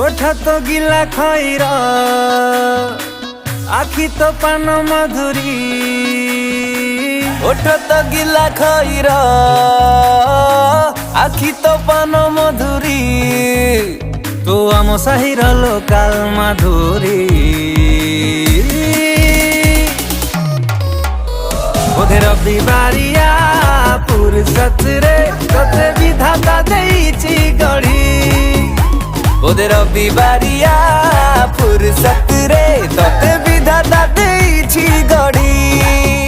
ओठ तो गिला खैरा आखी तो पान मधुरी ओठ तो गिला खैरा आखी तो पान मधुरी तू आम साहिर लोकाल माधुरी बोधे रवि बारिया फुर्सत रे तोते विधाता देइछि गढ़ी बोधे रवि बारिया फुर्सत रे तोते विधाता देइछि गढ़ी।